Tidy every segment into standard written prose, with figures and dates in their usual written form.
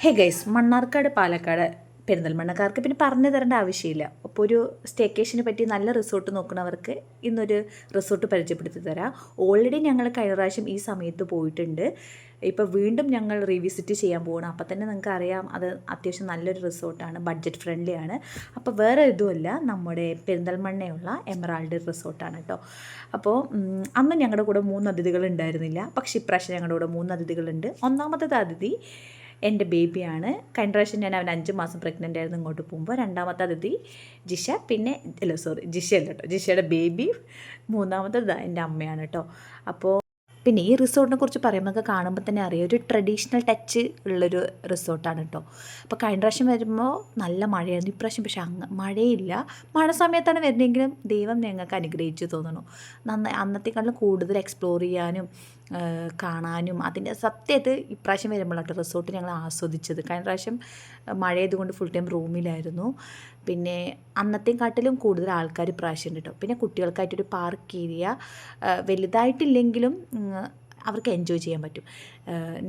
Hey guys, Mannarkkad Palakkad പെരിന്തൽമണ്ണക്കാർക്ക് പിന്നെ പറഞ്ഞു തരേണ്ട ആവശ്യമില്ല. അപ്പോൾ ഒരു സ്റ്റേക്കേഷന് പറ്റി നല്ല റിസോർട്ട് നോക്കുന്നവർക്ക് ഇന്നൊരു റിസോർട്ട് പരിചയപ്പെടുത്തി തരാം. ഓൾറെഡി ഞങ്ങൾ കഴിഞ്ഞ പ്രാവശ്യം ഈ സമയത്ത് പോയിട്ടുണ്ട്. ഇപ്പോൾ വീണ്ടും ഞങ്ങൾ റീവിസിറ്റ് ചെയ്യാൻ പോകണം. അപ്പോൾ തന്നെ നിങ്ങൾക്ക് അറിയാം, അത് അത്യാവശ്യം നല്ലൊരു റിസോർട്ടാണ്, ബഡ്ജറ്റ് ഫ്രണ്ട്ലി ആണ്. അപ്പോൾ വേറെ ഇതുമല്ല, നമ്മുടെ പെരിന്തൽമണ്ണയുള്ള എമറാൾഡ് റിസോർട്ടാണ് കേട്ടോ. അപ്പോൾ അന്ന് ഞങ്ങളുടെ കൂടെ 3 അതിഥികൾ ഉണ്ടായിരുന്നില്ല. പക്ഷേ ഇപ്രാവശ്യം ഞങ്ങളുടെ കൂടെ 3 അതിഥികളുണ്ട്. ഒന്നാമത്തെ അതിഥി എൻ്റെ ബേബിയാണ്. കഴിഞ്ഞ പ്രാവശ്യം ഞാൻ അവൻ 5 മാസം പ്രഗ്നൻ്റ് ആയിരുന്നു ഇങ്ങോട്ട് പോകുമ്പോൾ. രണ്ടാമത്തെ അതിഥി ജിഷ, പിന്നെ ജിഷ അല്ല കേട്ടോ, ജിഷയുടെ ബേബി. മൂന്നാമത്തെ എൻ്റെ അമ്മയാണ് കേട്ടോ. അപ്പോൾ പിന്നെ ഈ റിസോർട്ടിനെ കുറിച്ച് പറയുമ്പോൾ നമുക്ക് കാണുമ്പോൾ തന്നെ അറിയാം, ഒരു ട്രഡീഷണൽ ടച്ച് ഉള്ളൊരു റിസോർട്ടാണ് കേട്ടോ. അപ്പോൾ കഴിഞ്ഞ പ്രാവശ്യം വരുമ്പോൾ നല്ല മഴയായിരുന്നു. ഇപ്രാവശ്യം പക്ഷേ മഴയില്ല. മഴ സമയത്താണ് വരുന്നതെങ്കിലും ദൈവം ഞങ്ങൾക്ക് അനുഗ്രഹിച്ചു തോന്നുന്നു. നന്നായി അന്നത്തെക്കാളും കൂടുതൽ എക്സ്പ്ലോർ ചെയ്യാനും കാണാനും അതിൻ്റെ സത്യമായിട്ട് ഇപ്രാവശ്യം വരുമ്പോഴാട്ടോ റിസോർട്ട് ഞങ്ങൾ ആസ്വദിച്ചത്. കഴിഞ്ഞ പ്രാവശ്യം മഴയായതുകൊണ്ട് ഫുൾ ടൈം റൂമിലായിരുന്നു. പിന്നെ അന്നത്തെക്കാട്ടിലും കൂടുതൽ ആൾക്കാർ ഇപ്രാവശ്യം ഉണ്ട് കേട്ടോ. പിന്നെ കുട്ടികൾക്കായിട്ടൊരു പാർക്ക് ഏരിയ വലുതായിട്ടില്ലെങ്കിലും അവർക്ക് എൻജോയ് ചെയ്യാൻ പറ്റും.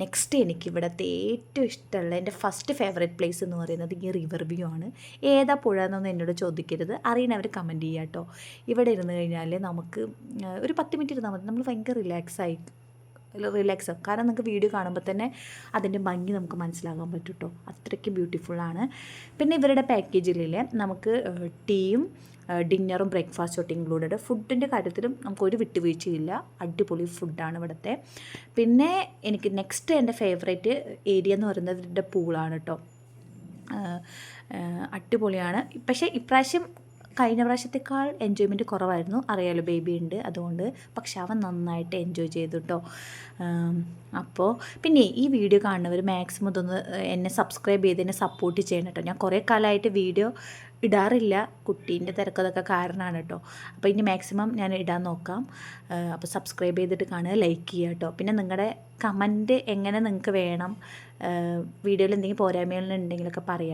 നെക്സ്റ്റ് എനിക്ക് ഇവിടുത്തെ ഏറ്റവും ഇഷ്ടമുള്ള എൻ്റെ ഫസ്റ്റ് ഫേവറേറ്റ് പ്ലേസ് എന്ന് പറയുന്നത് ഈ റിവർ വ്യൂ ആണ്. ഏതാ പുഴ എന്നൊന്നും എന്നോട് ചോദിക്കരുത്, അറിയണവർ കമൻറ്റ് ചെയ്യുക കേട്ടോ. ഇവിടെ ഇരുന്ന് കഴിഞ്ഞാൽ നമുക്ക് ഒരു 10 മിനിറ്റ് ഇരുന്നാൽ മതി, നമ്മൾ ഭയങ്കര റിലാക്സ് ആവും. കാരണം നമുക്ക് വീഡിയോ കാണുമ്പോൾ തന്നെ അതിൻ്റെ ഭംഗി നമുക്ക് മനസ്സിലാകാൻ പറ്റും കേട്ടോ. അത്രയ്ക്ക് ബ്യൂട്ടിഫുള്ളാണ്. പിന്നെ ഇവരുടെ പാക്കേജിൽ നമുക്ക് ടീയും ഡിന്നറും ബ്രേക്ക്ഫാസ്റ്റൊക്കെ ഇൻക്ലൂഡഡ്. ഫുഡിൻ്റെ കാര്യത്തിലും നമുക്കൊരു വിട്ടുവീഴ്ചയില്ല. അടിപൊളി ഫുഡാണ് ഇവിടുത്തെ. പിന്നെ എനിക്ക് നെക്സ്റ്റ് എൻ്റെ ഫേവറേറ്റ് ഏരിയ എന്ന് പറയുന്നത് ഇവരുടെ പൂളാണ് കേട്ടോ. അടിപൊളിയാണ്. പക്ഷേ ഇപ്രാവശ്യം കഴിഞ്ഞ പ്രാവശ്യത്തേക്കാൾ എൻജോയ്മെൻറ്റ് കുറവായിരുന്നു. അറിയാലോ, ബേബി ഉണ്ട് അതുകൊണ്ട്. പക്ഷെ അവൻ നന്നായിട്ട് എൻജോയ് ചെയ്തു കേട്ടോ. അപ്പോൾ പിന്നെ ഈ വീഡിയോ കാണുന്നവർ മാക്സിമം ഇതൊന്ന് എന്നെ സബ്സ്ക്രൈബ് ചെയ്ത് എന്നെ സപ്പോർട്ട് ചെയ്യണം കേട്ടോ. ഞാൻ കുറേ കാലമായിട്ട് വീഡിയോ ഇടാറില്ല, കുട്ടീൻ്റെ തിരക്കതൊക്കെ കാരണമാണ് കേട്ടോ. അപ്പോൾ ഇനി മാക്സിമം ഞാൻ ഇടാൻ നോക്കാം. അപ്പോൾ സബ്സ്ക്രൈബ് ചെയ്തിട്ട് കാണുക, ലൈക്ക് ചെയ്യുക കേട്ടോ. പിന്നെ നിങ്ങളുടെ കമൻറ്റ് എങ്ങനെ നിങ്ങൾക്ക് വേണം, വീഡിയോയിൽ എന്തെങ്കിലും പോരായ്മകളുണ്ടെങ്കിലൊക്കെ പറയാം.